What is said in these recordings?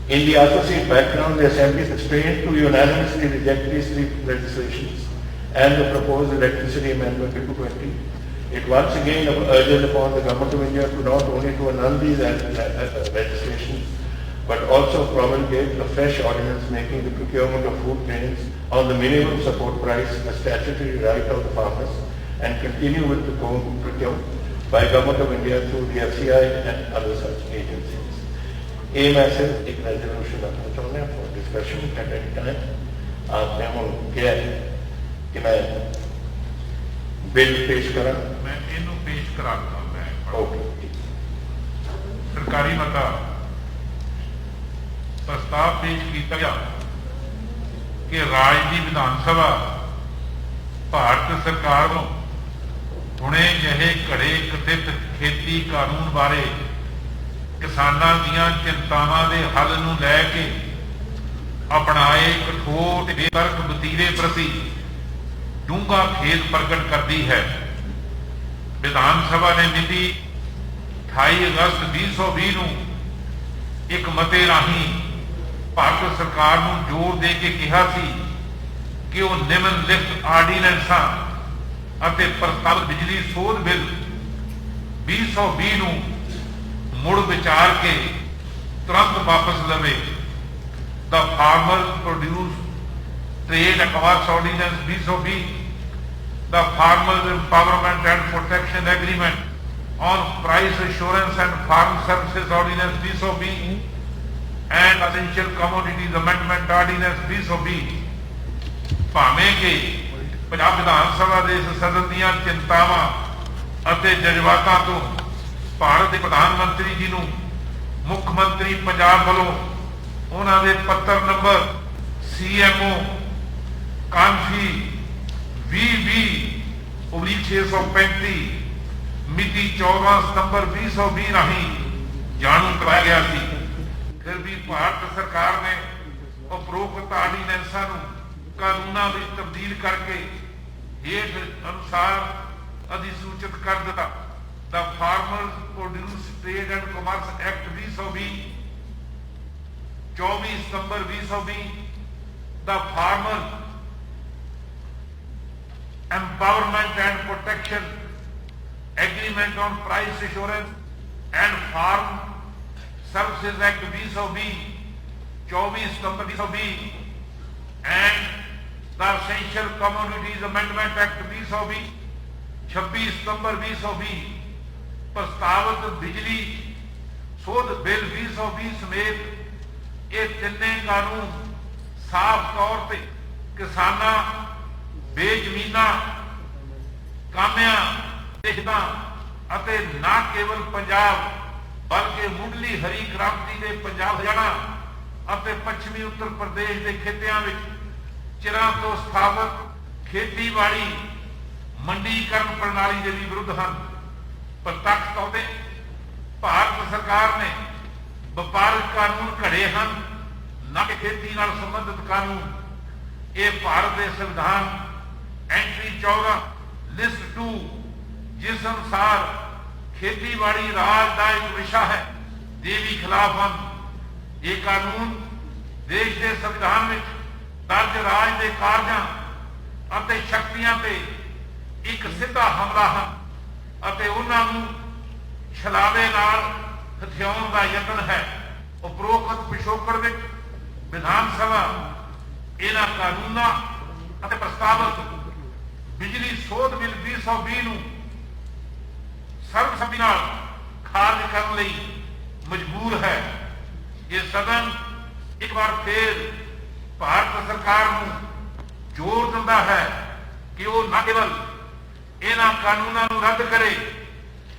In the associate background, the Assembly sustained to unanimously reject these three legislations and the proposed Electricity Amendment 220. It once again urges upon the Government of India to not only to annul these legislations, but also promulgate a fresh ordinance making the procurement of food grains on the minimum support price a statutory right of the farmers, and continue with the procurement by Government of India through the FCI and other such agencies. ये मैं सिर्फ एक resolution रखना चाहूँगा for discussion at any time. आपने हम किया है कि मैं बिल पेश करा, मैं इनू पेश करा मैं ओके। सरकारी मता प्रस्ताव पेश किया गया कि राज की विधान सभा भारत सरकार को हुणे जहे घड़े कथित खेती कानून बारे किसानां दीयां चिंतावां दे हल नूं लै के अपनाए कठोर बेतर्क वतीरे प्रति डूंगा खेद प्रगट करती है। विधान सभा ने मिति 28 अगस्त 2020 नूं एक मते राही भारत सरकार नूं जोर दे के कहा सी कि वो निम्नलिखित आर्डीनेंसां अते प्रस्तावित बिजली सोध बिल 2020 नूं मुड़ विचार के तुरंत वापस लवे। The farmer produce trade and commerce ordinance 2020, the farmer empowerment and protection agreement on price assurance and farm services ordinance 2020 and essential commodities amendment ordinance 2020 भावें कि पंजाब विधान सभा के इस सदन दीयां चिंतावां अते जज्बातां तो भारत के प्रधानमंत्री जी नूं मुख्यमंत्री पंजाब वालों उन्होंने पत्र नंबर CMO कांफी 2020/635 मिति 14 सितंबर 2020 राही जाणू कराया गया सी। फिर भी भारत सरकार ने उपरोक्त आर्डीनेंसां नूं कानूनां विच तब्दील करके हेठ अनुसार अधिसूचित कर दिता। The Farmers Produce Trade and Commerce Act 2020, 24 September 2020, the Farmer Empowerment and Protection Agreement on Price Assurance and Farm Services Act 2020, 24 September 2020, and the Essential Commodities Amendment Act 2020, 26 सितंबर 2020, प्रस्तावित बिजली सोध बिल 2020 समेत ये तिन्ने कानून साफ तौर पर किसाना बेजमीना कामिया देशदा अते ना केवल पंजाब बल्कि मुंडली हरी क्रांति के पंजाब हरियाणा अते पश्चिमी उत्तर प्रदेश के खित्तियां विच चिरां तो स्थापित खेतीबाड़ी मंडीकरण प्रणाली के भी विरुद्ध हैं। प्रत्यक्ष तौर पर भारत सरकार ने व्यापारिक कानून घड़े हैं ना कि खेती नाल संबंधित कानून। ये भारत के संविधान एंट्री 14 लिस्ट 2 जिस अनुसार खेतीबाड़ी राज का एक विषय है दे भी खिलाफ हैं। ये कानून देश के संविधान में दर्ज राज के कार्यों और शक्तियां पे एक सीधा हमला है ਅਤੇ ਉਹਨਾਂ ਨੂੰ ਛਲਾਵੇ ਨਾਲ ਹਥਿਆਉਣ ਦਾ ਯਤਨ ਹੈ। ਉਪਰੋਕਤ ਪਿਛੋਕੜ ਵਿੱਚ ਵਿਧਾਨ ਸਭਾ ਇਹਨਾਂ ਕਾਨੂੰਨਾਂ ਅਤੇ ਪ੍ਰਸਤਾਵਿਤ ਬਿਜਲੀ ਸੋਧ ਬਿੱਲ 2020 ਨੂੰ ਸਰਬਸੰਮਤੀ ਨਾਲ ਖਾਰਜ ਕਰਨ ਲਈ ਮਜਬੂਰ ਹੈ। ਇਹ ਸਦਨ ਇੱਕ ਵਾਰ ਫਿਰ ਭਾਰਤ ਸਰਕਾਰ ਨੂੰ ਜ਼ੋਰ ਦਿੰਦਾ ਹੈ ਕਿ ਉਹ ਨਾ ਕੇਵਲ इन्हां कानूनों को रद्द करे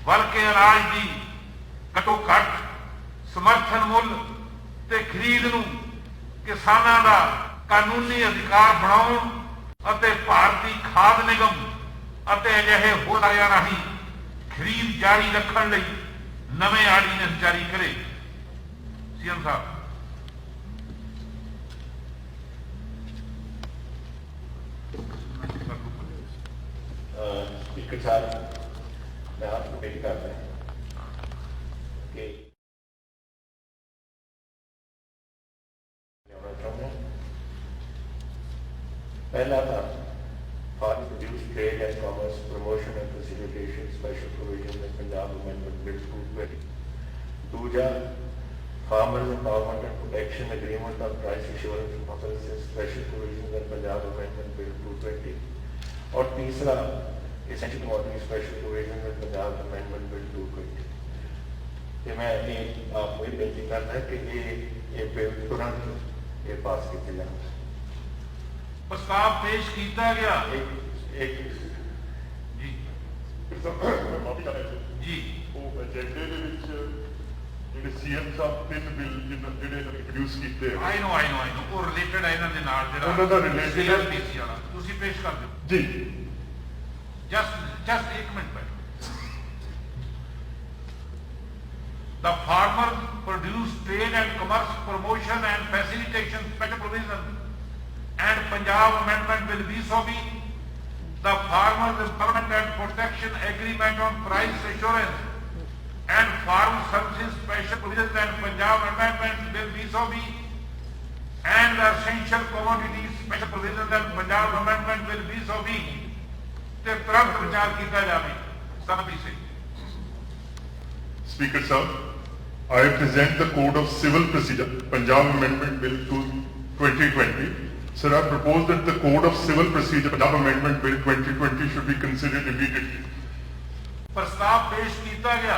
बल्कि अनाज की घटो घट समर्थन मुल ते खरीद नूं किसानां दा कानूनी अधिकार बनाउण अते भारतीय खाद निगम अते अजिहे होर अदारियां राहीं खरीद जारी रखण लई नवें आर्डीनेंस जारी करे। सीएम साहब स्पीकर साहब मैं आपको पेश करता हूँ कि पहला था Farm Produce Trade and Commerce Promotion and Facilitation Special Provisions in Punjab Amendment Bill 220. दूजा Farmers Empowerment and Protection Agreement on Price Assurance Policies Special Provisions in Punjab Amendment Bill 220. और तीसरा Essential Commodity Special Provisions in Punjab Amendment Bill 220. कि मैं आपको ये बेनती करना है कि ये बिल तुरंत ये पास किए जाए। प्रस्ताव पेश किया गया एक जी माफी चाहते जी ਉਹ ਏਜੰਡੇ ਦੇ ਵਿੱਚ ਜਿਹੜੇ ਸੀਐਮ ਸਾਹਿਬ ਤਿੰਨ ਬਿੱਲ ਜਿਹੜੇ ਇੰਟਰੋਡਿਊਸ ਕੀਤੇ ਆ ਆਈ ਨੋ ਉਹ ਰਿਲੇਟਡ ਹੈ ਇਹਨਾਂ ਦੇ ਨਾਲ ਜਿਹੜਾ ਉਹਨਾਂ ਦਾ related ਹੈ। CRPC ਵਾਲਾ ਤੁਸੀਂ ਪੇਸ਼ ਕਰ ਦਿਓ ਜੀ just 1 मिनट बैठ The Farmer Produce Trade and Commerce Promotion and Facilitation Special Provision and Punjab Amendment Bill 2020, the Farmers Empowerment and Protection Agreement on Price Assurance and Farm Services Special Provisions and Punjab Amendment Bill 2020 and the Essential Commodities Special Provisions and Punjab Amendment Bill 2020 ਤੇ ਤੁਰੰਤ ਵਿਚਾਰ ਕੀਤਾ ਜਾਵੇ ਸਭੀ ਸੇ Speaker sir, I present the Code of Civil Procedure, Punjab Amendment Bill 2020. Sir, I propose that the Code of Civil Procedure, Punjab Amendment Bill 2020 should be considered immediately. ਪ੍ਰਸਤਾਵ ਪੇਸ਼ ਕੀਤਾ ਗਿਆ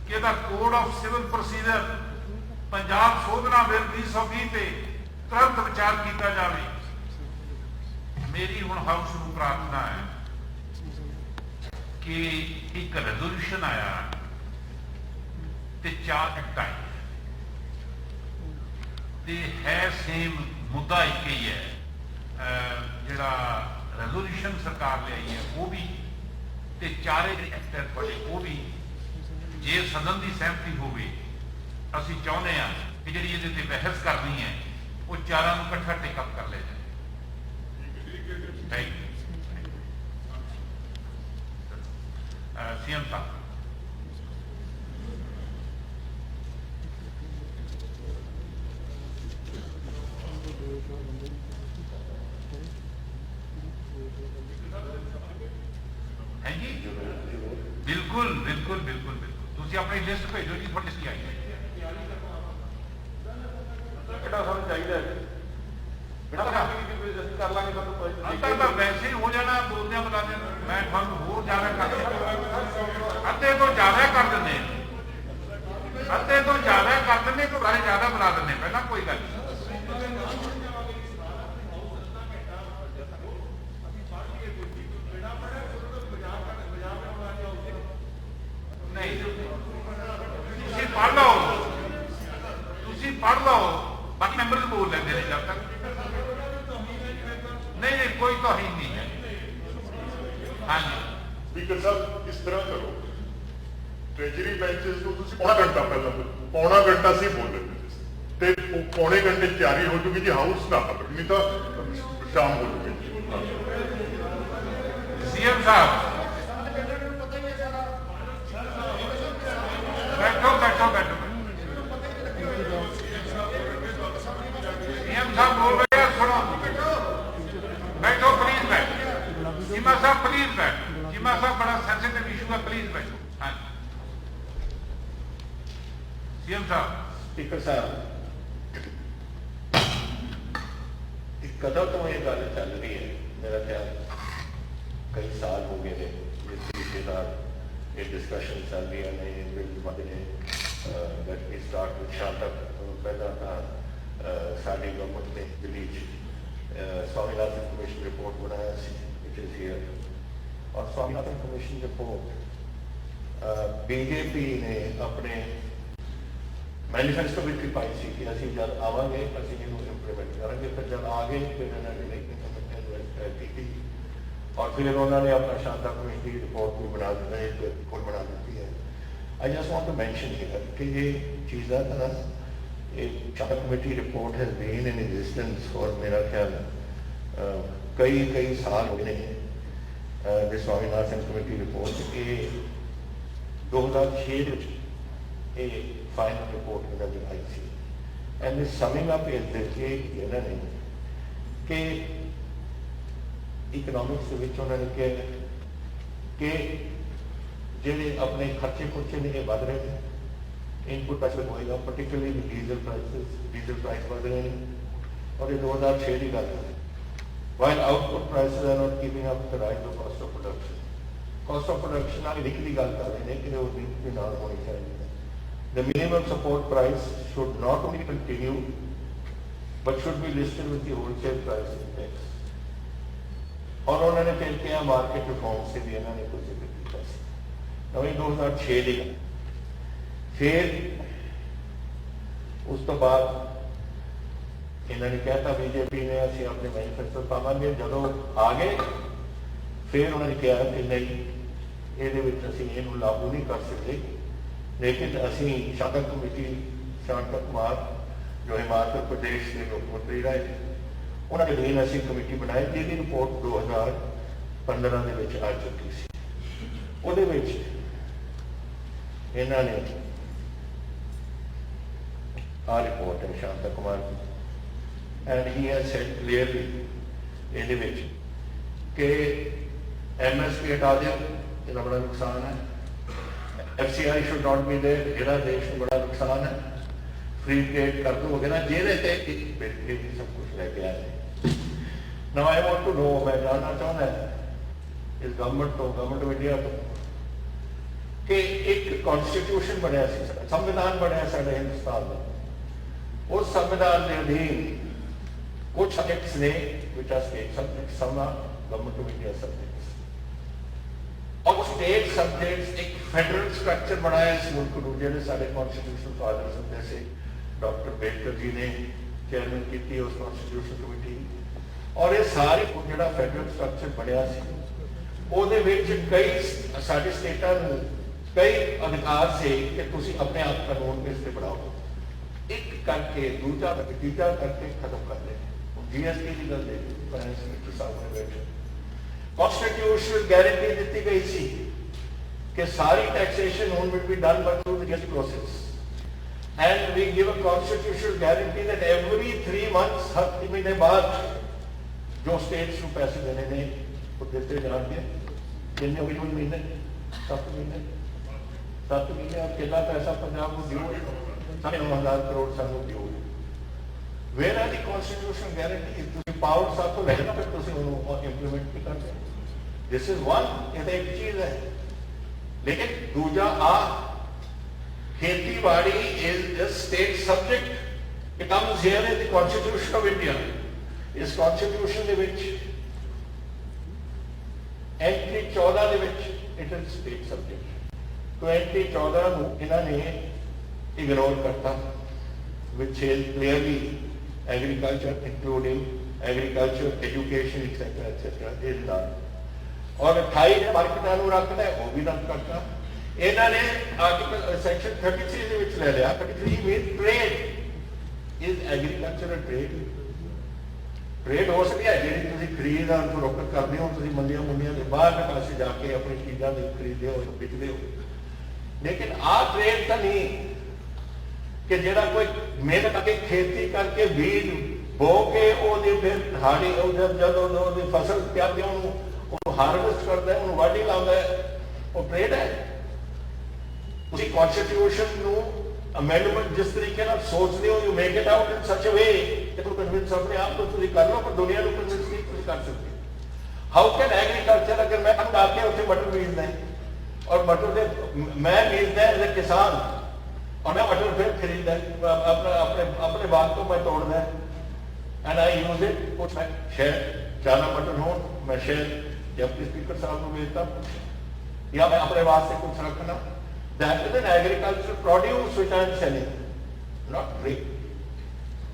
ਕਿ ਇਹਦਾ code of civil procedure Punjab ਸੋਧਨਾ bill 2020 ਤੇ ਤੁਰੰਤ ਵਿਚਾਰ ਕੀਤਾ ਜਾਵੇ। ਮੇਰੀ ਹੁਣ ਹਾਊਸ ਨੂੰ ਪ੍ਰਾਰਥਨਾ ਹੈ ਕਿ ਇੱਕ ਰੈਜ਼ੋਲੂਸ਼ਨ ਆਇਆ ਤੇ 4 ਐਕਟ ਆਏ ਤੇ ਹੈ ਸੇਮ ਮੁੱਦਾ ਇੱਕ ਹੀ ਹੈ ਜਿਹੜਾ ਰੈਜ਼ੋਲੂਸ਼ਨ ਸਰਕਾਰ ਲਿਆਈ ਹੈ ਉਹ ਵੀ ਤੇ ਚਾਰੇ ਜਿਹੜੇ ਐਕਟ ਹੈ ਤੁਹਾਡੇ ਉਹ ਵੀ ਜੇ ਸਦਨ ਦੀ ਸਹਿਮਤੀ ਹੋਵੇ ਅਸੀਂ ਚਾਹੁੰਦੇ ਹਾਂ ਕਿ ਜਿਹੜੀ ਇਹਦੇ ਤੇ ਬਹਿਸ ਕਰਨੀ ਹੈ ਉਹ ਚਾਰਾਂ ਨੂੰ ਇਕੱਠਾ ਟੇਕ ਅਪ ਕਰ ਲਿਆ ਜਾਏ। ਥੈਂਕ ਯੂ CM साहब है जी बिल्कुल बिल्कुल बिल्कुल बिल्कुल तुसी अपनी लिस्ट भेजो जी थोड़ी लिस्ट आई है ਕਿਹੜਾ ਸਾਨੂੰ ਚਾਹੀਦਾ ਹੈ ਕਰ ਲਾਂਗੇ ਤੁਹਾਨੂੰ ਅੰਦਰ ਤਾਂ ਵੈਸੇ ਹੀ ਹੋ ਜਾਣਾ ਬੋਲਦਿਆਂ ਬੁਲਾਉਂਦੇ ਮੈਂ ਤੁਹਾਨੂੰ ਹੋਰ ਜ਼ਿਆਦਾ ਕਰ ਅੱਧੇ ਤੋਂ ਜ਼ਿਆਦਾ ਕਰ ਦਿੰਦੇ ਅੱਧੇ ਤੋਂ ਜ਼ਿਆਦਾ ਕਰ ਦਿੰਦੇ ਤੋਂ ਬਾਰੇ ਜ਼ਿਆਦਾ ਬੁਲਾ ਦਿੰਦੇ ਪਹਿਲਾਂ ਕੋਈ ਗੱਲ ਨਹੀਂ ਤੁਸੀਂ ਪੜ੍ਹ ਲਓ ਬਾਕੀ ਮੈਂਬਰ ਵੀ ਬੋਲ ਲੈਂਦੇ ਨੇ ਜਦ ਤੱਕ नहीं कोई तो ही नहीं है। हाँ जी Speaker ਸਾਹਿਬ ਇਸ ਤਰ੍ਹਾਂ ਕਰੋ ਟ੍ਰੈਜਰੀ ਬੈਂਚਸ ਨੂੰ ਤੁਸੀਂ ਪੌਣਾ ਘੰਟਾ ਪਹਿਲਾਂ ਪੌਣਾ ਘੰਟਾ ਸੀ ਬੋਲ ਰਹੇ ਤੇ ਪੌਣੇ ਘੰਟੇ ਤਿਆਰੀ ਹੋ ਜੂਗੀ ਜੀ ਹਾਊਸ ਨਾ ਨਹੀਂ ਤਾਂ ਸ਼ਾਮ ਹੋ ਜੂਗੀ। CM साहब बैठो बैठो बैठो CM साहब बोल रहे हैं सुनो बैठो प्लीज बैठो चीमा साहब प्लीज बैठो चीमा साहब बड़ा सेंसिटिव इशू है प्लीज बैठो हाँ CM साहब स्पीकर साहब कदों तो ये गल चल रही है मेरा ख्याल कई साल हो गए हैं जिसके साथ ये डिस्कशन चल रही है ये बिल बने दैट वी स्टार्ट विद शांतक पहला था साडी गवर्नमेंट ने रिलीज स्वामीनाथन कमीशन रिपोर्ट बनाया विच इज हियर और स्वामीनाथन कमीशन रिपोर्ट बीजेपी ने अपने मैनीफेस्टो भी पाई सी कि ਅਸੀਂ जब आवांगे ਅਸੀਂ ਇਹਨੂੰ इंप्लीमेंट करेंगे फिर जब आ गए फिर इन्होंने की थी और फिर उन्होंने अपना शानदार कमेटी की रिपोर्ट भी बना दी है रिपोर्ट बना दी है। I just want to mention here कि ये चीज़ है शानदार committee report has been in existence for मेरा ख्याल कई साल हो गए हैं। स्वामीनाथन कमेटी रिपोर्ट ये 2006 फाइनल रिपोर्ट में जो आई थी एंड समिंग अप इज देखिए कि इकनॉमिक्स के विच उन्होंने कहा कि ਜਿਹੜੇ अपने खर्चे खुर्चे ने बढ़ रहे हैं, इनपुट प्राइस होएगा, पर्टिकुलरली डीजल प्राइस बढ़ रहे हैं, और ये 2006 की गल है। While output prices are not keeping up with the rise of cost of production. Cost of production ਨਾਲ ਲਿਖੀ ਦੀ ਗੱਲ ਕਰ ਰਹੇ ਨੇ ਕਿ ਉਹ ਵੀ ਨਾਲ ਹੋਣੀ ਚਾਹੀਦੀ ਹੈ। The minimum support price should not only continue but should be listed with the wholesale price index. और उन्होंने फिर किया मार्केट रिफॉर्म से भी इन्होंने कुछ जिक्र किया। नवी 2006 की गल। फिर उस तो बाद इन्होंने कहता बीजेपी ने असं अपने मैनीफेस्टो पावे जो आ गए, फिर उन्होंने कहा कि नहीं ये लागू नहीं कर सकते, लेकिन असी शांत कमेटी शांत कुमार जो हिमाचल प्रदेश के मुख्यमंत्री रहे उन्होंने अधीन असी कमेटी बनाई जिसकी रिपोर्ट 2015 के आ चुकी सी। वो इन्होंने आ रिपोर्ट है शांता कुमार की, and he has said clearly ये कि MSP हटा दो, इसका बड़ा नुकसान है। FCI should not be there, इसका देश में बड़ा नुकसान है। फ्री ट्रेड कर दो वगैरह जेरे सब कुछ लेके आए। Now I want to know, मैं जानना चाहता इस गवर्नमेंट तो, गवर्नमेंट ऑफ इंडिया तो, कि एक कॉन्स्टिट्यूशन बनया, संविधान बनया साडे हिंदुस्तान का। उस संविधान के अधीन कुछ सब्जेक्ट्स ने which are state subjects, some are government of India subjects, और स्टेट सब्जेक्ट्स एक फेडरल स्ट्रक्चर बनाया इस मुल्क को, जिन्हें सारे कॉन्स्टिट्यूशन फादर्स जैसे डॉक्टर अम्बेडकर जी ने चेयरमैन की उस कॉन्स्टिट्यूशन कमेटी, और ये सारी जो फेडरल स्ट्रक्चर बनया कई साढ़े स्टेटा कई अधिकार से कि तुम अपने आप कानून बेस से बढ़ाओ, एक करके दूजा तीजा करके खत्म कर दे। GST की गल देखो, फाइनेंस मिनिस्टर साहब ने बैठे कॉन्स्टिट्यूशनल गारंटी दी गई थी कि सारी टैक्सेशन हुन will be done by through the GST process, and we give a constitutional guarantee that every 3 months, हर 3 महीने बाद जो स्टेट्स को पैसे देने ने वो देते जाएंगे। कितने हो गए महीने? 7 महीने। 7 महीने अब कितना पैसा पंजाब को ड्यू है? 9,000 करोड़ सानू ड्यू है। Where are the constitutional guarantee? तुम पावर साथ तो लेना, फिर तुम उन्होंने इम्प्लीमेंट नहीं करते। दिस इज वन, ये एक चीज है। लेकिन दूजा खेती बाड़ी is a state subject, it comes here in the constitution of India. इस कॉन्स्टिट्यूशन ਦੇ ਵਿੱਚ एंट्री 14 ਦੇ ਵਿੱਚ इट इज स्टेट सब्जेक्ट। तो एंट्री 14 ਨੂੰ ਇਹਨਾਂ ਨੇ इग्नोर करता, which is clearly agriculture, including agriculture, education, etc. is not। और 28 ने मार्केटां ਨੂੰ ਰੱਖਦਾ ਹੈ, ਉਹ ਵੀ ਰੱਖ ਕਰਤਾ। ਇਹਨਾਂ ਨੇ आर्टिकल सेक्शन 33 ਦੇ ਵਿੱਚ ਲੈ ਲਿਆ। 33 means trade is agricultural trade। Trade हो सकती है जी खरीद फरोख्त करते हो, मंडिया मुंडिया के बाहर पास जाके अपनी चीज़ों को खरीदते हो, बिकते हो। लेकिन ट्रेड तो नहीं कि जो कोई मेहनत करके खेती करके बीज बो के फिर हाड़ी जो फसल त्यागे हारवेस्ट करता है, वाढ़ी लाता है, वो ट्रेड है। तुम कॉन्स्टिट्यूशन अमेंडमेंट जिस तरीके सोचते हो, you make it out in such a way कि तुम कन्विंस अपने आप को कर लो, पर दुनिया को कन्विंस नहीं कर सकते। हाउ कैन एग्रीकल्चर, अगर मैं आके उसे मटर बीजना है और मटर से मैं बीजना है एज ए किसान, और मैं मटर फिर खरीदना है अपने बाग को मैं तोड़ना है, एंड आई यूज इट। कुछ मैं शायद ज़्यादा मटर हो, मैं शायद डिप्टी स्पीकर साहब को भेजता, या मैं अपने वास्ते कुछ रखना। That is an agricultural produce which I am selling, not trade.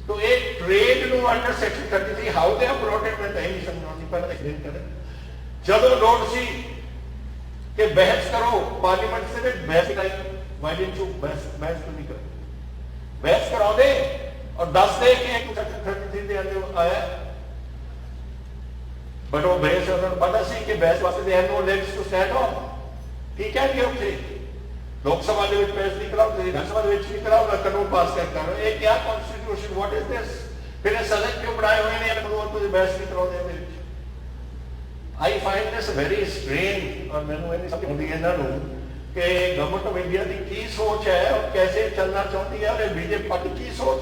तो एक trade no under section 33 how they have brought it, मैं कहीं समझाने पर एक्सप्लेन करें। जब लोड सी कि बहस करो पार्लियामेंट से, भी बहस कराई, व्हाई डिडंट यू बहस क्यों नहीं कर? बहस कराओ दे और 10 दे कि एक सेक्शन 33 दे अंदर आया, बट वो बहस उन्होंने पता सी कि बहस वास्ते they have no legs to stand on. ठीक है कि ਉੱਥੇ लोक सभा के पेश नहीं कराओ, विधानसभा नहीं कराओ, कानून पास कर ये क्या कॉन्स्टिट्यूशन, व्हाट इज दिस? फिर सदन क्यों बनाए हुए हैं कानून, तुझे बहस नहीं कराओ। I find this very strange, और मैंने ये समझ आती है ना कि गवर्नमेंट ऑफ इंडिया की की सोच है और कैसे चलना चाहती है और बीजेपी पार्टी की सोच।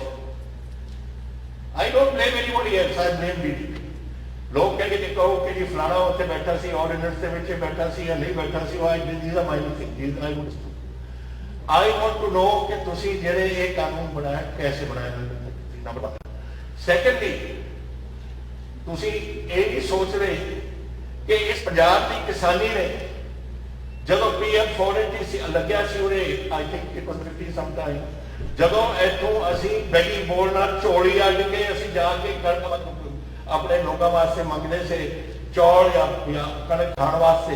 I don't blame anybody else, I blame BJP। लोग कहेंगे कि कहो कि जी फलाना उत्थे बैठा सी ऑर्डिनेंस ਦੇ ਵਿੱਚ बैठा सी या नहीं बैठा सी, these are minor things, I want to know कि ਤੁਸੀਂ ਜਿਹੜੇ ਇਹ ਕਾਨੂੰਨ ਬਣਾਇਆ कैसे बनाया। नंबर 1। Secondly, ਤੁਸੀਂ ਇਹ ਵੀ ਸੋਚ ਰਹੇ ਕਿ ਇਸ ਪੰਜਾਬ ਦੀ ਕਿਸਾਨੀ ਨੇ ਜਦੋਂ PM 480 ਲੱਗਿਆ ਸੀ ਉਰੇ, I think it was 50 sometime, ਜਦੋਂ ਇੱਥੋਂ ਅਸੀਂ ਬੈਗੀ ਬੋਲ ਨਾਲ ਝੋਲੀ ਅੱਡ ਕੇ ਅਸੀਂ ਜਾ ਕੇ ਕਣਕ ਆਪਣੇ ਲੋਕਾਂ ਵਾਸਤੇ ਮੰਗਦੇ ਸੀ ਚੌਲ ਜਾਂ ਕਣਕ ਖਾਣ ਵਾਸਤੇ,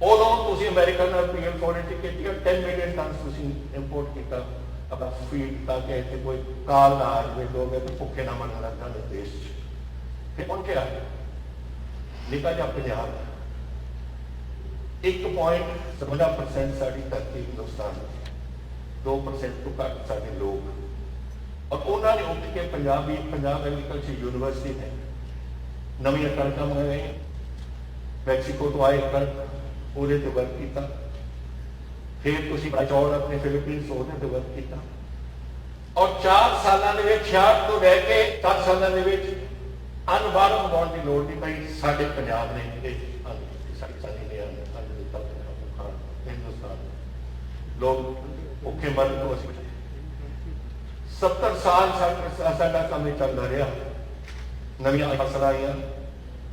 ਉਦੋਂ ਤੁਸੀਂ ਅਮਰੀਕਾ ਨਾਲ PM 480 ਕੀਤੀ 10 ਮਿਲੀਅਨ ਟਨ ਤੁਸੀਂ ਇੰਪੋਰਟ ਕੀਤਾ ਆਪਣਾ ਫੀਡ, ਤਾਂ ਕਿ ਇੱਥੇ ਕੋਈ ਕਾਲ ਨਾ ਆ ਜਾਵੇ, ਲੋਕ ਇੱਥੇ ਭੁੱਖੇ ਨਾ ਮਰਨ ਲੱਗ ਜਾਣ ਦੇਸ਼ 'ਚ। ਫਿਰ ਹੁਣ ਕਿਹਾ ਨਿੱਕਾ ਜਿਹਾ ਪੰਜਾਬ 1.17% ਸਾਡੀ ਧਰਤੀ ਹਿੰਦੁਸਤਾਨ, 2% ਤੋਂ ਘੱਟ ਸਾਡੇ ਲੋਕ, ਔਰ ਉਹਨਾਂ ਨੇ ਉੱਠ ਕੇ ਪੰਜਾਬ ਐਗਰੀਕਲਚਰ ਯੂਨੀਵਰਸਿਟੀ ਨੇ ਨਵੀਆਂ ਕਣਕਾਂ ਮੰਗਾਈਆਂ, ਮੈਕਸੀਕੋ ਤੋਂ ਆਏ ਕਣਕ ਉਹਦੇ ਤੇ ਵਰਕ ਕੀਤਾ, ਫਿਰ ਤੁਸੀਂ ਚੌਲ ਆਪਣੇ ਫਿਲੀਪੀਨਸ ਉਹਦੇ ਤੇ ਵਰਕ ਕੀਤਾ, ਔਰ 4 ਸਾਲਾਂ ਦੇ ਵਿੱਚ 66 ਤੋਂ ਲੈ ਕੇ 10 ਸਾਲਾਂ ਦੇ ਵਿੱਚ ਅਨਬਾਰੋਂ ਮੰਗਾਉਣ ਦੀ ਲੋੜ ਨਹੀਂ ਪਈ। ਸਾਡੇ ਪੰਜਾਬ ਨੇ ਸਾਡੀ ਕਿਸਾਨੀ ਨੇ ਹਿੰਦੁਸਤਾਨ ਲੋਕ ਭੁੱਖੇ ਮਰਨ ਤੋਂ ਅਸੀਂ 70 ਸਾਲ ਸਾਡਾ ਕੰਮ ਚੱਲਦਾ ਰਿਹਾ, ਨਵੀਆਂ ਫਸਲਾਂ ਆਈਆਂ,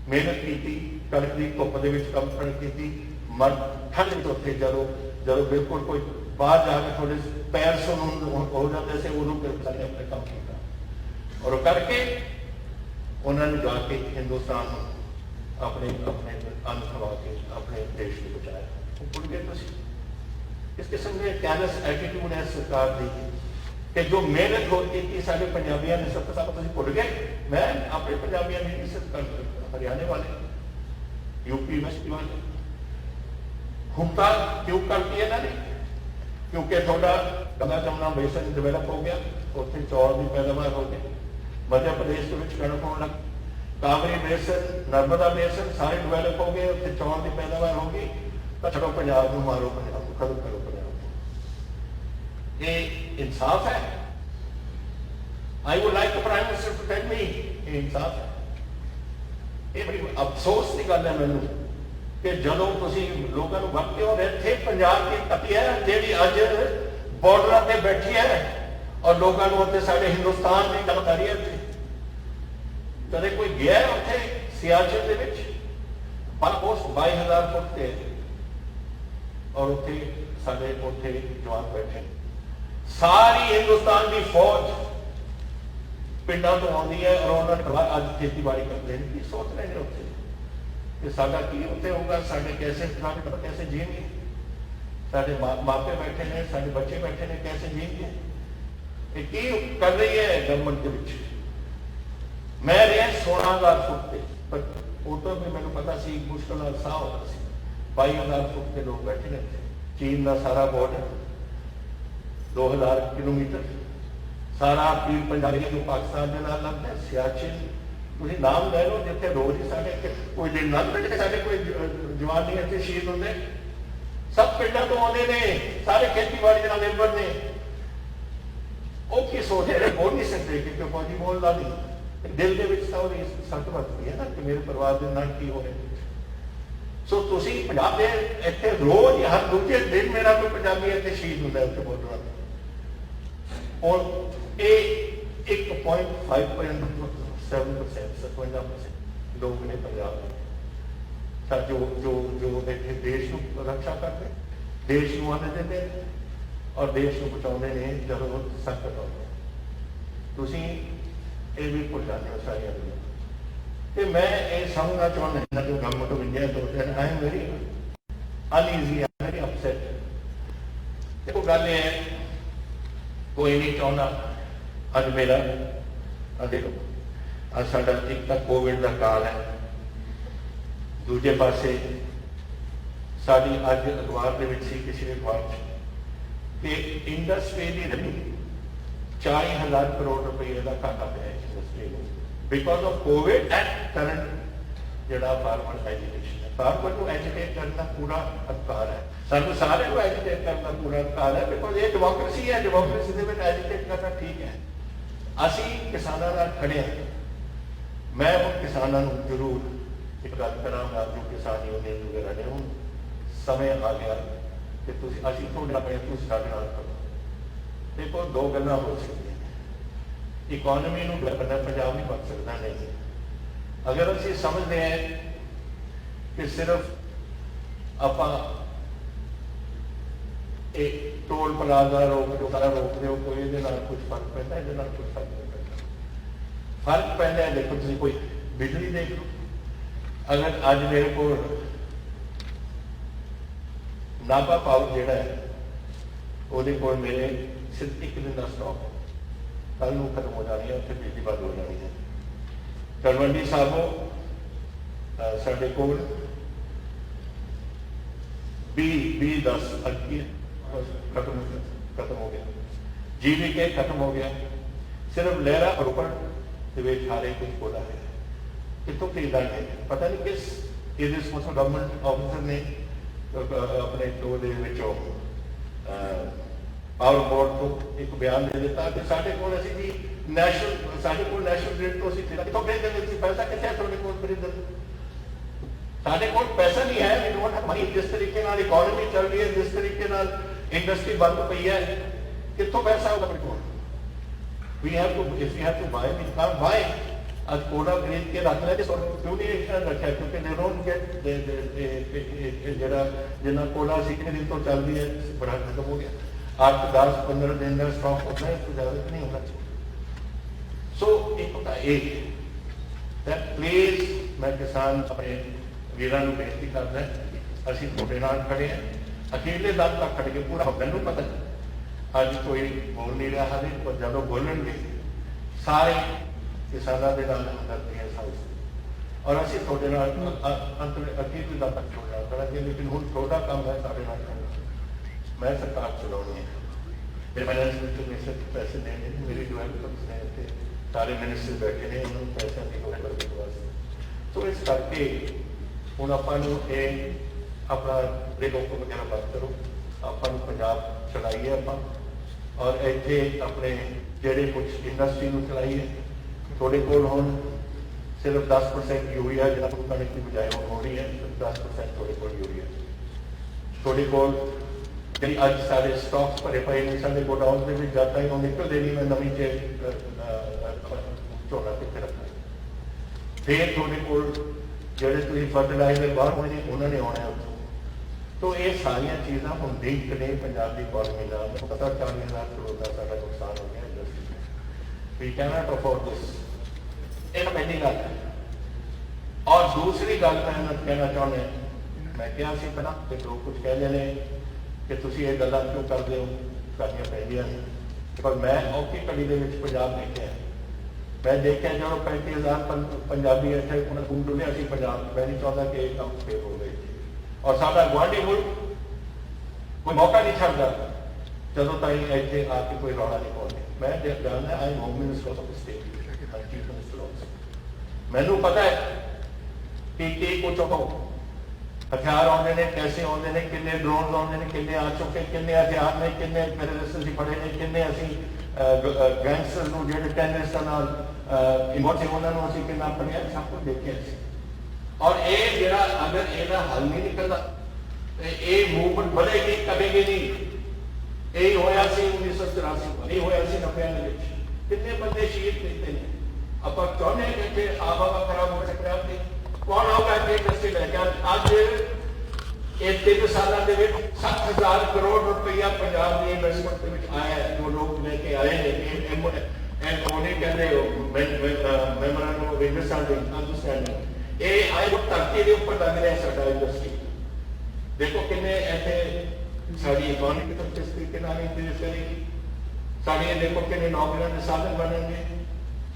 ਮਿਹਨਤ ਕੀਤੀ, ਕਣਕ ਦੀ ਧੁੱਪ ਦੇ ਵਿੱਚ ਕੰਮ ਕੀਤੀ, ਠੰਡ ਵਿੱਚ ਉੱਥੇ ਜਦੋਂ ਬਿਲਕੁਲ ਕੋਈ ਬਾਹਰ ਜਾ ਕੇ ਥੋੜੇ ਪੈਰ ਸੁਣ ਹੋ ਜਾਂਦੇ ਸੀ, ਉਦੋਂ ਕਿਸਾਨੀ ਨੇ ਆਪਣੇ ਕੰਮ ਕੀਤਾ, ਔਰ ਕਰਕੇ ਉਹਨਾਂ ਨੇ ਜਾ ਕੇ ਹਿੰਦੁਸਤਾਨ ਨੂੰ ਆਪਣੇ ਅੰਨ ਖਵਾ ਕੇ ਆਪਣੇ ਦੇਸ਼ ਨੂੰ ਬਚਾਇਆ। ਉਹ ਭੁੱਲ ਗਏ ਤੁਸੀਂ? ਇਸ ਕਿਸਮ ਦੇ ਕੈਰਲੈਸ ਐਟੀਟਿਊਡ ਹੈ ਸਰਕਾਰ ਦੀ ਕਿ ਜੋ ਮਿਹਨਤ ਹੋਤੀ ਕਿ ਸਾਡੇ ਪੰਜਾਬੀਆਂ ਨੇ 70 ਸਾਲ ਤੁਸੀਂ ਭੁੱਲ ਗਏ। ਮੈਂ ਆਪਣੇ ਪੰਜਾਬੀਆਂ ਨੇ ਹਰਿਆਣੇ ਵਾਲੇ, यूपी वेस्ट वाले हुक्का क्यों करती है ना, क्योंकि थोड़ा गंगा जमुना बेसन डिवेलप हो गया, उत्थे चौल की पैदावार हो गई, मध्य प्रदेश के कणक होने लग, कावेरी बेसन नर्मदा बेसन सारे डिवेलप हो गए, उत्थे चौल की पैदावार हो गई, तो चलो पंजाब को मारो, पंजाब को खत्म करो, पंजाब को। ये इंसाफ है? I would like the prime minister to tell me ये इंसाफ है? ये बड़ी अफसोस की गल है मैनू कि जदों तुसीं लोगों को वरते हो, इत्थे पंजाब की धरती है जिहड़ी अज बॉर्डर से बैठी है और लोगों को उत्थे साडे हिंदुस्तान की गल कर रही है। कदे कोई गया है उत्थे सियाचिन दे विच ऑलमोस्ट 22,000 फुट ते, और उत्थे साडे उत्थे जवान बैठे, सारी हिंदुस्तान की फौज पिंडा तो आती है और उन्होंने अज खेती-बाड़ी करते हैं। की सोच रहे हैं उत्थे कि साडा की उत्थे होगा, साडे कैसे कैसे जिएंगे, साडे मापे बैठे ने, साडे बच्चे बैठे ने, कैसे जिएंगे? ये की कर रही है गवर्नमेंट के विच? मैं रहा 16,000 फुट पे, पर उतो भी मैंने पता सी मुश्किल नाल साह होता सी। 22,000 फुट के लोग बैठे ने, चीन का सारा बॉर्डर 2,000 किलोमीटर सारा पीर पंजाबी जो पाकिस्तान के नाल लगता है, सियाचिन तुसीं नाम ले लो, जिथे रोज ही साडे कोई दिन लगता है, साडे कोई जवान नहीं इत्थे शहीद होंदे, सब पिंडां तो आउंदे ने, सारे खेतीबाड़ी दे नाल निर्भर ने। ਉਹ ਕੀ ਸੋਚ ਰਹੇ बोल नहीं सकते कि फौजी बोलदा नहीं, दिल ਦੇ ਵਿੱਚ ਤਾਂ ਉਹਦੀ ਸੱਟ ਵੱਜਦੀ ਹੈ ਨਾ ਕਿ ਮੇਰੇ ਪਰਿਵਾਰ ਦੇ ਨਾਲ ਕੀ ਹੋ ਰਿਹਾ। ਸੋ ਤੁਸੀਂ ਪੰਜਾਬ ਦੇ ਇੱਥੇ ਰੋਜ਼ ਹਰ ਦੂਜੇ ਦਿਨ ਮੇਰਾ ਕੋਈ ਪੰਜਾਬੀ ਇੱਥੇ ਸ਼ਹੀਦ ਹੁੰਦਾ ਹੈ ਉੱਥੇ ਬੋਰਡਰਾਂ ਤੇ, और ये 1.5% 57% लोग ने पंजाब में जो जो जो देश को रक्षा करते, देश को आने देते और देश को बचाने ने जरूर संकट आते। तुसीं ये भी भुल जाते हो सारिया गल्लां। मैं ये समझना चाहता जो गवर्नमेंट ऑफ इंडिया तो I am very uneasy, I am very upset. देखो गल ये है, कोई नहीं चाहता अज मेरा देखो अज साडा एक तो कोविड का काल है, दूजे पासे साड़ी अज अखबार के किसी अखबार कि इंडस्ट्री की रेवन्यू 40,000 करोड़ रुपये का घाटा पिया इंडस्ट्री को because of Covid and current ਜਿਹੜਾ ਫਾਰਮਰ ਐਜੂਕੇਸ਼ਨ ਹੈ। ਫਾਰਮਰ ਨੂੰ ਐਜੂਕੇਟ ਕਰਨ ਦਾ ਪੂਰਾ ਅਧਿਕਾਰ ਹੈ, ਸਾਨੂੰ ਸਾਰਿਆਂ ਨੂੰ ਐਜੂਕੇਟ ਕਰਨ ਦਾ ਪੂਰਾ ਅਧਿਕਾਰ ਹੈ, ਬਿਕੋਜ਼ ਇਹ ਡੈਮੋਕ੍ਰੇਸੀ ਹੈ। ਡੈਮੋਕ੍ਰੇਸੀ ਦੇ ਵਿੱਚ ਐਜੂਕੇਟ ਕਰਨਾ ਠੀਕ ਹੈ। ਅਸੀਂ ਕਿਸਾਨਾਂ ਨਾਲ ਖੜੇ ਹਾਂ। ਮੈਂ ਹੁਣ ਕਿਸਾਨਾਂ ਨੂੰ ਜ਼ਰੂਰ ਇੱਕ ਗੱਲ ਕਰਾਂਗਾ, ਜੋ ਕਿਸਾਨ ਯੂਨੀਅਨ ਵਗੈਰਾ ਨੇ, ਹੁਣ ਸਮੇਂ ਆ ਗਿਆ ਕਿ ਅਸੀਂ ਤੁਹਾਡੇ ਆਪਣੇ ਤੁਸੀਂ ਸਾਡੇ ਨਾਲ ਕਰੋ। ਦੇਖੋ, ਦੋ ਗੱਲਾਂ ਹੋ ਸਕਦੀਆਂ ਨੇ। ਇਕੋਨਮੀ ਨੂੰ ਕਰਨਾ ਪੰਜਾਬ ਨਹੀਂ ਬਣ ਸਕਦਾ, ਨਹੀਂ। ਅਗਰ ਅਸੀਂ ਸਮਝਦੇ ਹਾਂ ਕਿ ਸਿਰਫ ਆਪਾਂ ਇਹ ਟੋਲ ਪਲਾਜ਼ਾ ਰੋਕ ਦਿਓ, ਕੋਈ ਇਹਦੇ ਨਾਲ ਕੁਝ ਫਰਕ ਪੈਂਦਾ, ਇਹਦੇ ਨਾਲ ਕੁਝ ਫਰਕ ਨਹੀਂ ਪੈਂਦਾ। ਫਰਕ ਪੈਂਦਾ, ਦੇਖੋ ਤੁਸੀਂ ਕੋਈ ਬਿਜਲੀ ਦੇਖ ਲਓ। ਅਗਰ ਅੱਜ ਮੇਰੇ ਕੋਲ ਨਾਭਾ ਪਾਵਰ ਜਿਹੜਾ ਹੈ, ਉਹਦੇ ਕੋਲ ਮੇਰੇ ਸਿਰਫ 1 ਦਿਨ ਦਾ ਸਟਾਕ ਹੈ, ਕੱਲ ਨੂੰ ਖਤਮ ਹੋ ਜਾਣੀ ਹੈ, ਉੱਥੇ ਬਿਜਲੀ ਬੰਦ ਹੋ ਜਾਣੀ ਹੈ। ਤਲਵੰਡੀ ਸਾਬੋ ਸਾਡੇ ਕੋਲ 20-10 ਖਤਮ ਹੋ ਗਿਆ। GVK ਖਤਮ ਹੋ ਗਿਆ। ਸਿਰਫ ਲਹਿਰਾ ਰੋਪੜ ਦੇ ਵਿੱਚ ਹਾਲੇ ਕੁਝ ਕੋਲਾ ਹੈ। ਕਿੱਥੋਂ ਖਰੀਦਾਂਗੇ ਪਤਾ ਨਹੀਂ ਕਿਸ ਇਹਦੇ ਸਪੋਂਸਰ ਗਵਰਨਮੈਂਟ ਆਫਿਸਰ ਨੇ ਆਪਣੇ ਟੋ ਦੇ ਵਿੱਚੋਂ ਪਾਵਰ ਬੋਰਡ ਤੋਂ ਇੱਕ ਬਿਆਨ ਦੇ ਦਿੱਤਾ ਕਿ ਸਾਡੇ ਕੋਲ ਅਸੀਂ ਵੀ ਸਾਡੇ ਕੋਲ ਨੈਸ਼ਨਲ ਗ੍ਰਿਡ ਤੋਂ ਅਸੀਂ ਕਿੱਥੋਂ ਖਰੀਦਾਂਗੇ, ਤੁਸੀਂ ਪੈਸਾ ਕਿੱਥੇ ਹੈ ਤੁਹਾਡੇ ਕੋਲ ਖਰੀਦਣ? ਸਾਡੇ ਕੋਲ ਪੈਸਾ ਨਹੀਂ ਹੈ। ਵੀ ਡੋਂਟ ਹੈਵ ਮਨੀ। ਜਿਸ ਤਰੀਕੇ ਨਾਲ ਇਕੋਨਮੀ ਚੱਲ ਰਹੀ ਹੈ, ਜਿਸ ਤਰੀਕੇ ਨਾਲ ਇੰਡਸਟਰੀ ਬੰਦ ਪਈ ਹੈ, ਕਿੱਥੋਂ ਪੈਸਾ ਆਊਗਾ ਆਪਣੇ ਕੋਲ? We have to, if you have to buy, we can't buy. ਅੱਜ ਕੋਲਾ ਖਰੀਦ ਕੇ ਰੱਖ ਲੈ, ਕਿਉਂ ਨਹੀਂ ਰੱਖਿਆ? ਕਿਉਂਕਿ ਦੇ ਡੋਂਟ ਗੈਟ ਜਿਹੜਾ ਜਿੰਨਾ ਕੋਲਾ ਸੀ ਕਿੰਨੇ ਦਿਨ ਤੋਂ ਚੱਲਦੀ ਹੈ, ਬੜਾ ਖਤਮ ਹੋ ਗਿਆ। 8-10-15 ਦਿਨ ਦਾ ਸਟਾਕ ਹੋਣਾ, ਇਸ ਤੋਂ ਜ਼ਿਆਦਾ ਨਹੀਂ ਹੋਣਾ ਚਾਹੀਦਾ। ਸੋ ਇੱਕ ਹੁੰਦਾ ਇਹ that ਪਲੀਜ਼, ਮੈਂ ਕਿਸਾਨ ਆਪਣੇ ਵੀਰਾਂ ਨੂੰ ਬੇਨਤੀ ਕਰਦਾ, ਅਸੀਂ ਤੁਹਾਡੇ ਨਾਲ ਖੜੇ ਹਾਂ। ਅਖੀਰਲੇ ਦਮ ਤੱਕ ਖੜ ਕੇ ਪੂਰਾ। ਮੈਨੂੰ ਪਤਾ ਅੱਜ ਕੋਈ ਬੋਲ ਨਹੀਂ ਰਿਹਾ ਹਾਲੇ, ਪਰ ਜਦੋਂ ਬੋਲਣਗੇ ਸਾਰੇ ਕਿਸਾਨਾਂ ਦੇ ਨਾਲ ਹਮਦਰਦੀ ਹੈ ਸਾਊਥ, ਔਰ ਅਸੀਂ ਤੁਹਾਡੇ ਨਾਲ ਅਖੀਰਲੇ ਦਮ ਤੱਕ ਕਰਾਂਗੇ। ਲੇਕਿਨ ਹੁਣ ਤੁਹਾਡਾ ਕੰਮ ਹੈ ਸਾਡੇ ਨਾਲ ਕਰਨਾ। ਮੈਂ ਸਰਕਾਰ ਚਲਾਉਣੀ ਹੈ, ਮੇਰੇ ਫਾਈਨੈਂਸ ਮਿਨਿਸਟਰ ਨੇ ਪੈਸੇ ਦੇਣੇ, ਮੇਰੀ ਡਿਵੈਲਪਮੈਂਟ ਨੇ ਇੱਥੇ ਸਾਰੇ ਮਿਨਿਸਟਰ ਬੈਠੇ ਨੇ, ਉਹਨਾਂ ਨੂੰ ਪੈਸਿਆਂ ਦੀ ਲੋੜ ਕਰਦੇ ਵਾਸਤੇ। ਸੋ ਇਸ ਕਰਕੇ ਹੁਣ ਆਪਾਂ ਨੂੰ ਇਹ ਆਪਣਾ ਰੇਗੋਕੋ ਵਗੈਰਾ ਬੰਦ ਕਰੋ, ਆਪਾਂ ਨੂੰ ਪੰਜਾਬ ਚਲਾਈਏ ਆਪਾਂ, ਔਰ ਇੱਥੇ ਆਪਣੇ ਜਿਹੜੇ ਕੁਝ ਇੰਡਸਟਰੀ ਨੂੰ ਚਲਾਈਏ। ਤੁਹਾਡੇ ਕੋਲ ਹੁਣ ਸਿਰਫ 10% ਯੂਰੀਆ ਜਿਹੜਾ ਕਣਕ ਦੀ ਬਜਾਏ ਹੋ ਰਹੀ ਹੈ, 10% ਤੁਹਾਡੇ ਕੋਲ ਯੂਰੀਆ। ਤੁਹਾਡੇ ਕੋਲ ਜਿਹੜੀ ਅੱਜ ਸਾਡੇ ਸਟਾਕਸ ਭਰੇ ਪਏ ਨੇ ਸਾਡੇ ਗੋਡਾਊਨ ਦੇ ਵਿੱਚ, ਜਾਂਦਾ ਹੀ ਉਹ ਨਿਕਲਦੇ ਨਹੀਂ। ਮੈਂ ਨਵੀਂ ਝੋਨਾ ਕਿੱਥੇ ਰੱਖਣਾ? ਫਿਰ ਤੁਹਾਡੇ ਕੋਲ ਜਿਹੜੇ ਤੁਸੀਂ ਫਰਟੀਲਾਈਜ਼ਰ ਬਾਹਰ ਹੋਣੇ ਉਹਨਾਂ ਨੇ ਆਉਣਾ ਉੱਥੋਂ। ਤੋ ਇਹ ਸਾਰੀਆਂ ਚੀਜ਼ਾਂ ਹੁਣ ਦੇਖ ਨੇ ਪੰਜਾਬ ਦੀ ਇਕੋਨਮੀ ਨਾਲ ਪਤਾ 40,000 ਕਰੋੜ ਦਾ ਸਾਡਾ ਨੁਕਸਾਨ ਹੋ ਗਿਆ ਇੰਡਸਟਰੀ ਵਿੱਚ। ਵੀ ਕੈਨਟ ਅਫੋਰਡ ਦਿਸ। ਇਹ ਪਹਿਲੀ ਗੱਲ ਹੈ। ਔਰ ਦੂਸਰੀ ਗੱਲ ਮੈਂ ਕਹਿਣਾ ਚਾਹੁੰਦਾ, ਮੈਂ ਕਿਹਾ ਸੀ ਪਹਿਲਾਂ ਕਿ ਲੋਕ ਕੁਝ ਕਹਿੰਦੇ ਨੇ ਕਿ ਤੁਸੀਂ ਇਹ ਗੱਲਾਂ ਕਿਉਂ ਕਰਦੇ ਹੋ, ਕਰਨੀਆਂ ਪੈਂਦੀਆਂ ਨੇ, ਪਰ ਮੈਂ ਔਖੀ ਘੜੀ ਦੇ ਵਿੱਚ ਪੰਜਾਬ ਦੇਖਿਆ। ਮੈਂ ਦੇਖਿਆ ਜਦੋਂ 35,000 ਪੰਜਾਬੀ ਇੱਥੇ ਉਹਨਾਂ ਨੂੰ ਡੁੱਲਿਆ ਸੀ ਪੰਜਾਬ। ਮੈਂ ਨਹੀਂ ਚਾਹੁੰਦਾ ਕਿ ਇਹ ਕੰਮ ਫੇਰ ਹੋਵੇ। ਔਰ ਸਾਡਾ ਗੁਆਂਢੀ ਮੁਲਕ ਕੋਈ ਮੌਕਾ ਨਹੀਂ ਛੱਡਦਾ ਜਦੋਂ ਤਾਈਂ ਇੱਥੇ ਆ ਕੇ ਕੋਈ ਰੌਲਾ ਨਹੀਂ ਪਾਉਂਦੇ। ਮੈਂ ਜਾਣਦਾ, I home minister of state, chief minister of. ਮੈਨੂੰ ਪਤਾ ਹੈ ਕਿ ਕੁਝ ਹਥਿਆਰ ਆਉਂਦੇ ਨੇ, ਪੈਸੇ ਆਉਂਦੇ ਨੇ, ਕਿੰਨੇ ਡਰੋਨ ਆਉਂਦੇ ਨੇ, ਕਿੰਨੇ ਆ ਚੁੱਕੇ, ਕਿੰਨੇ ਹਥਿਆਰ ਨੇ, ਕਿੰਨੇ ਟੈਰਰਿਸਟ ਅਸੀਂ ਫੜੇ ਨੇ, ਕਿੰਨੇ ਅਸੀਂ ਗੈਂਗਸਟਰ ਨੂੰ ਜਿਹੜੇ ਟੈਰਰਿਸਟਾਂ ਨਾਲ ਇਮੋਟੇ ਉਹਨਾਂ ਨੂੰ ਅਸੀਂ ਕਿੰਨਾ ਫੜਿਆ, ਸਭ ਕੁਝ ਦੇਖਿਆ ਸੀ। ਔਰ ਇਹ ਜਿਹੜਾ ਅਗਰ ਇਹਦਾ ਹੱਲ ਨਹੀਂ ਨਿਕਲਦਾ ਤੇ ਇਹ ਮੂਵਮੈਂਟ ਵਧੇਗੀ, ਕਦੇਗੀ ਨਹੀਂ। ਇਹ ਹੋਇਆ ਸੀ 1984, ਇਹ ਹੋਇਆ ਸੀ 90 ਦੇ ਵਿੱਚ। ਕਿੰਨੇ ਬੰਦੇ ਸ਼ਹੀਦ ਕੀਤੇ ਨੇ। ਆਪਾਂ ਚਾਹੁੰਦੇ ਕਿ ਇੱਥੇ ਆਵਾਵਾ ਖਰਾਬ ਹੋ ਸਕਦਾ ਤੇ ਕੌਣ ਆਊਗਾ ਇੱਥੇ ਇੰਡਸਟਰੀ ਲੈ ਕੇ? ਅੱਜ ਇਹ 3 ਸਾਲਾਂ ਦੇ ਵਿੱਚ 7,000 ਕਰੋੜ ਰੁਪਈਆ ਪੰਜਾਬ ਦੀ ਇਨਵੈਸਟਮੈਂਟ ਦੇ ਵਿੱਚ ਆਇਆ ਹੈ, ਜੋ ਲੋਕ ਲੈ ਕੇ ਆਏ ਨੇ। ਉਹਨੇ ਕਹਿੰਦੇ ਮੈਮੋਰੈਂਡਮ ਆਫ ਅੰਡਰਸਟੈਂਡਿੰਗ ਇਹ ਆਏ ਧਰਤੀ ਦੇ ਉੱਪਰ ਲੱਗ ਰਿਹਾ ਸਾਡਾ ਇੰਡਸਟਰੀ। ਦੇਖੋ ਕਿੰਨੇ ਇੱਥੇ ਸਾਡੀ ਇਕੋਨਮੀ ਕਿਸ ਤਰੀਕੇ ਨਾਲ ਇੰਕਰੀਜ਼ ਕਰੇਗੀ, ਸਾਡੀਆਂ ਦੇਖੋ ਕਿੰਨੇ ਨੌਕਰੀਆਂ ਦੇ ਸਾਧਨ ਬਣਨਗੇ।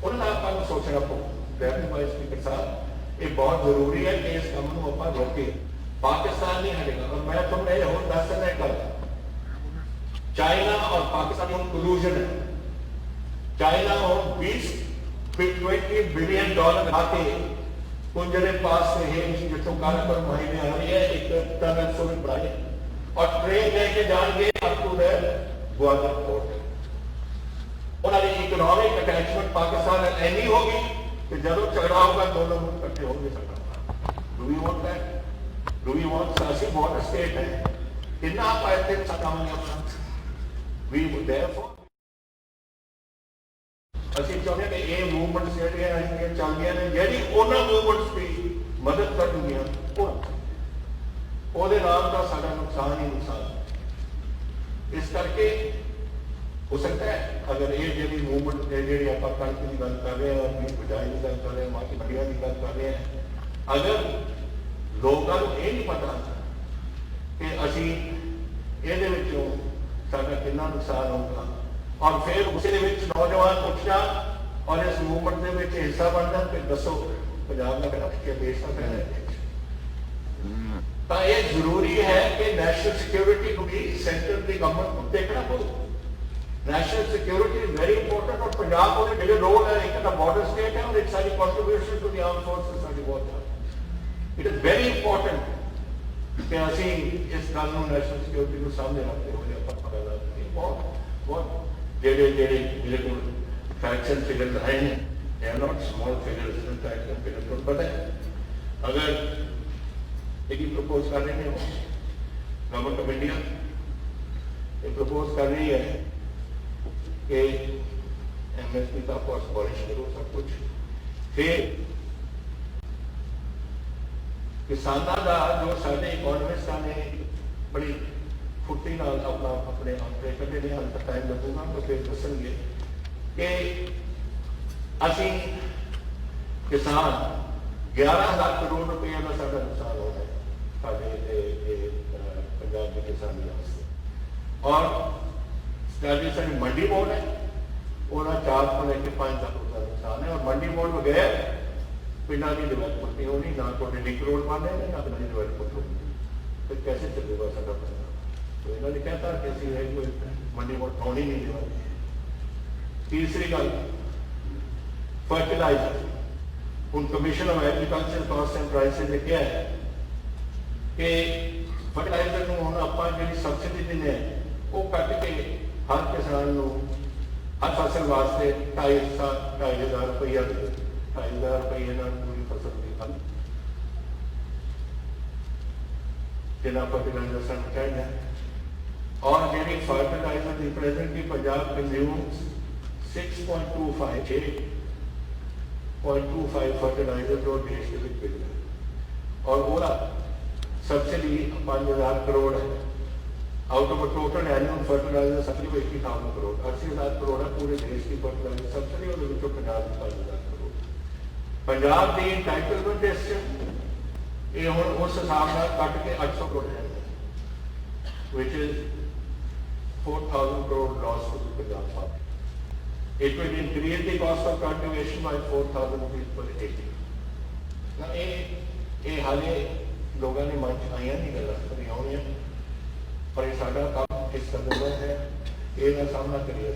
ਉਹਨਾਂ ਦਾ ਆਪਾਂ ਨੂੰ ਸੋਚਣਾ ਪਊ। ਡੈਪਟੀ ਸਪੀਕਰ ਸਾਹਿਬ, ਇਹ ਬਹੁਤ ਜ਼ਰੂਰੀ ਹੈ ਕਿ ਇਸ ਕੰਮ ਨੂੰ ਆਪਾਂ ਰੋਕੀਏ। पाकिस्तान नहीं हटेगा। और मैं तुमने और 10 समय कर चाइना और पाकिस्तान में कोलूजन है। चाइना और 20 बिलियन डॉलर आके कुछ जने पास से है जितों कारगर मायने आ रही है एक टनल सोने बनाए और ट्रेन लेके जाएंगे up to the Gwadar port. उन्होंने इकोनॉमिक अटैचमेंट पाकिस्तान में ऐनी होगी कि जब झगड़ा होगा दोनों मुल्क इकट्ठे होंगे सकता। Do we want that? Do we want सासी बॉर्डर स्टेट है कितना आप आए थे सकामने अपना वी देयरफॉर ਅਸੀਂ ਚਾਹੁੰਦੇ ਕਿ ਇਹ ਮੂਵਮੈਂਟਸ ਜਿਹੜੀਆਂ ਆਈਆਂ ਚੱਲਦੀਆਂ ਨੇ ਜਿਹੜੀ ਉਹਨਾਂ ਮੂਵਮੈਂਟਸ ਦੀ ਮਦਦ ਕਰਨਗੀਆਂ ਉਹਦੇ ਨਾਲ ਤਾਂ ਸਾਡਾ ਨੁਕਸਾਨ ਹੀ ਨੁਕਸਾਨ। ਇਸ ਕਰਕੇ ਹੋ ਸਕਦਾ ਹੈ ਅਗਰ ਇਹ ਜਿਹੜੀ ਮੂਵਮੈਂਟ ਜਿਹੜੀ ਆਪਾਂ ਕਣਕ ਦੀ ਗੱਲ ਕਰ ਰਹੇ ਹਾਂ ਆਪਣੀ ਬਿਜਾਈ ਦੀ ਗੱਲ ਕਰ ਰਹੇ ਹਾਂ ਮਾਕੀ ਮੰਡੀਆਂ ਦੀ ਗੱਲ ਕਰ ਰਹੇ ਹਾਂ ਅਗਰ ਲੋਕਾਂ ਨੂੰ ਇਹ ਨਹੀਂ ਪਤਾ ਕਿ ਅਸੀਂ ਇਹਦੇ ਵਿੱਚੋਂ ਸਾਡਾ ਕਿੰਨਾ ਨੁਕਸਾਨ ਹੋਊਗਾ और फिर उसे नौजवान उठ जा और इस मूवमेंट के हिस्सा बन जाए फिर दसो पंजाब में रख के देश का तो ये जरूरी है कि नेशनल सिक्योरिटी को भी सेंटर की गवर्नमेंट को देखना पड़ेगा। National security is very important और पंजाब को जो रोल है एक बॉर्डर स्टेट है और एक सारी contribution to the arm forces सारी बहुत इट इज वेरी इंपॉर्टेंट कि असी इस गल नेशनल सिक्योरिटी को सामने रखते हुए बहुत जेडे जेडे मेरे को फैक्ट्स एंड फिगर्स आए हैं they are not small figures in facts and figures को पता है अगर एक ही प्रपोज कर रहे हैं गवर्नमेंट ऑफ इंडिया ये प्रपोज कर रही है कि एमएसपी का कॉस्ट अबॉलिश करो सब कुछ फिर किसानों का जो सारे इकोनॉमिस्ट ने बड़ी फुर्ती नाल अपना अपने ऑपरेशन के लिए टाइम लगेगा तो फिर दसेंगे कि असी किसान 11,000 करोड़ रुपये का साਡਾ नुकसान हो है साढ़े पंजाब की किसानी वास्ते और साड़ी मंडी बोर्ड है वह 4 ਤੋਂ ਲੈ के 5 तक का नुकसान है और मंडी बोर्ड बगैर पिंडा की डिवेलपमेंट नहीं होनी ना तो लिंक रोड बनने ना पिंडा की डिवेलपमेंट होनी फिर कैसे चलेगा साਡਾ पंजाब। तो इन्होंने कहता कि ऐसी है कोई मंडी बोर्ड होनी नहीं देगा। तीसरी गल फर्टिलाइजर उन commission of agriculture cost and prices ने क्या है कि फर्टिलाइजर को हम आप जी सबसिडी देने वो कट के हर किसान को हर फसल वास्ते 2,500 रुपया दे 2,500 रुपये पूरी फसल की खल जिन्ना फर्टिलाइजर सानू चाहिए और जी फर्टिलाइजर की प्रेजेंट की पंजाब कंज्यूम्स 6.25 फर्टिलाइजर जो देश के बिक रहा है और वो सब्सिडी 5,000 करोड़ है out of total annual fertiliser subsidy 80,000 crore 80,000 crore है पूरे देश की फर्टिलाइजर सब्सिडी और पंजाब की 5,000 करोड़ पंजाब की एंटाइटलमेंट ये हम उस हिसाब से कट के 800 करोड़ है which is 4,000 crore loss to the Punjab farmer. It will increase the cost of cultivation by 4,000 rupees per acre. Now, ये हाले लोगों ने मन आइया नहीं गल करी आनी पर यह साडा काम किस कदम का है ये ना सामना करिए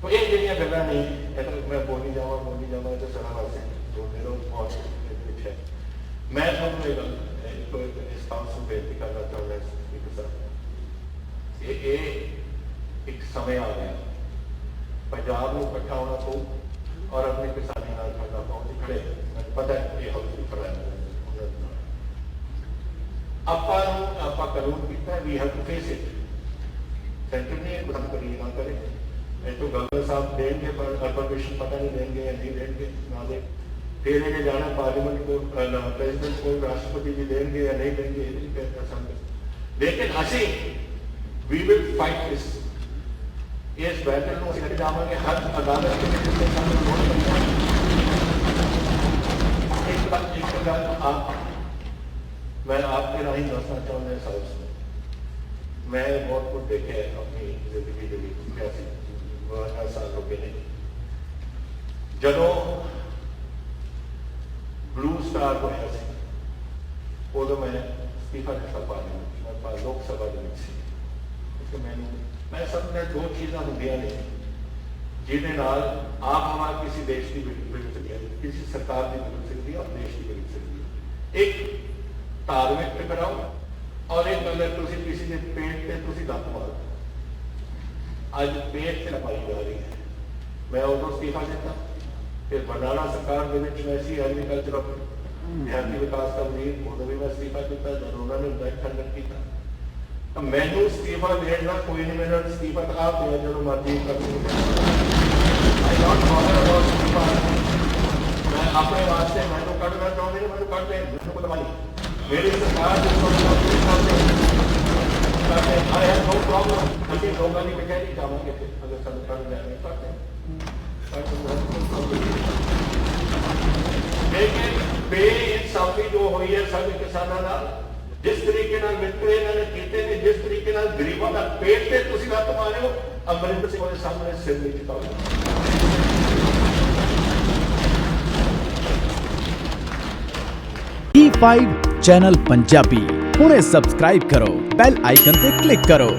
तो ये जड़ियाँ गल्लां नहीं मैं बोली जावा तो सारा वास्ते तो मेरे बहुत कुछ है। मैं थोड़ी गल इस काम से बेनती करना चाहूँगा स्पीकर साहब ये एक समय आ गया पंजाब में इकट्ठा होना पो और अपने किसानी नाल करना पाओ खड़े पता है ये हाउस खड़ा है आपा कानून किया we have to face it centre ने बंद करिए ना करे तो गवर्नर साहब देंगे पर परमिशन पता नहीं देंगे या नहीं देंगे ना दे फिर लेके जाना पार्लियामेंट को प्रेसिडेंट को राष्ट्रपति जी देंगे या नहीं देंगे ये नहीं कहते समझ लेकिन असी वी विल फाइट दिस इस बैटल में लड़ जावांगे हर अदालत के एक गल आप मैं आपके राही दसना चाहूँगा इस हाउस में मैं बहुत कुछ देखे अपनी जिंदगी के लिए 12 साल हो गए जदों ब्लू स्टार होया उदों मैं इस्तीफा दिता पार्लियामेंट मैं लोकसभा मैं समझना 2 चीज़ां होंदियां ने ਜਿਹਦੇ ਨਾਲ ਆਪ ਆਵਾਜ਼ ਕਿਸੇ ਦੇਸ਼ ਦੀ ਵਿਗੜ ਸਕਦੀ ਹੈ, ਕਿਸੇ ਸਰਕਾਰ ਦੀ ਵਿਗੜ ਸਕਦੀ ਹੈ, ਔਰ ਦੇਸ਼ ਦੀ ਵਿਗੜ ਸਕਦੀ ਹੈ। ਇੱਕ ਧਾਰਮਿਕ ਟਕਰਾਓ ਔਰ ਇੱਕ ਅਗਰ ਤੁਸੀਂ ਕਿਸੇ ਦੇ ਪੇਟ ਤੇ ਤੁਸੀਂ ਲੱਤ ਮਾਰੋ। ਅੱਜ ਪੇਟ ਤੇ ਲਪਾਈ ਜਾ ਰਹੀ ਹੈ। ਮੈਂ ਉਦੋਂ ਅਸਤੀਫਾ ਦਿੱਤਾ, ਫਿਰ ਬਰਨਾਲਾ ਸਰਕਾਰ ਦੇ ਵਿੱਚ ਮੈਂ ਸੀ ਐਗਰੀਕਲਚਰ ਦਿਹਾਤੀ ਵਿਕਾਸ ਦਾ ਵਜ਼ੀਰ, ਉਦੋਂ ਵੀ ਮੈਂ ਅਸਤੀਫਾ ਦਿੱਤਾ ਜਦੋਂ ਉਹਨਾਂ ਨੇ ਬੈਂਕ ਖੰਡਨ ਕੀਤਾ। ਤਾਂ ਮੈਨੂੰ ਅਸਤੀਫਾ ਦੇਣ ਦਾ ਕੋਈ ਨਹੀਂ, ਮੈਨੂੰ ਅਸਤੀਫਾ ਤਾਂ ਆਪ ਦੇਣਾ ਜਦੋਂ ਮਰਜ਼ੀ ਕਰ ਆਈ ਡੋਂਟ ਬਾਦਰ ਅਬਾਊਟ ਅਸਤੀਫਾ। ਮੈਂ ਆਪਣੇ ਵਾਸਤੇ ਮੈਨੂੰ ਕੱਢਣਾ ਚਾਹੁੰਦੇ ਨੇ, ਮੈਨੂੰ ਕੱਢ ਲੈਣ, ਮੈਨੂੰ ਕੋਈ ਨਹੀਂ। ਮੇਰੀ ਸਰਕਾਰ ਦੇ ਕੋਲ ਆਈ ਹੈਵ ਨੋ ਪ੍ਰੋਬਲਮ। ਅਸੀਂ ਲੋਕਾਂ ਦੀ ਕਚਹਿਰੀ ਜਾਵਾਂਗੇ ਅਗਰ ਸਾਨੂੰ ਕੱਢ ਲੈਣੇ ਕਰਦੇ ਲੇਕਿਨ ਬੇਇਨਸਾਫੀ ਜੋ ਹੋਈ ਹੈ ਸਾਡੇ ਕਿਸਾਨਾਂ ਨਾਲ, ਜਿਸ ਤਰੀਕੇ ਨਾਲ ਮਿੱਤਰੇ ਇਹਨਾਂ ਨੇ ਕੀਤੇ ਨੇ, ਜਿਸ ਤਰੀਕੇ ਨਾਲ ਗਰੀਬਾਂ ਦਾ ਪੇਟ ਤੇ ਤੁਸੀਂ ਲੱਤ ਮਾਰਿਓ, ਅਮਰਿੰਦਰ ਸਿੰਘ ਦੇ ਸਾਹਮਣੇ ਸਿਰ ਨਹੀਂ ਝੁਕਾਓ। E5 ਚੈਨਲ ਪੰਜਾਬੀ ਹੁਣੇ ਸਬਸਕ੍ਰਾਈਬ ਕਰੋ, ਬੈਲ ਆਈਕਨ ਤੇ ਕਲਿੱਕ ਕਰੋ।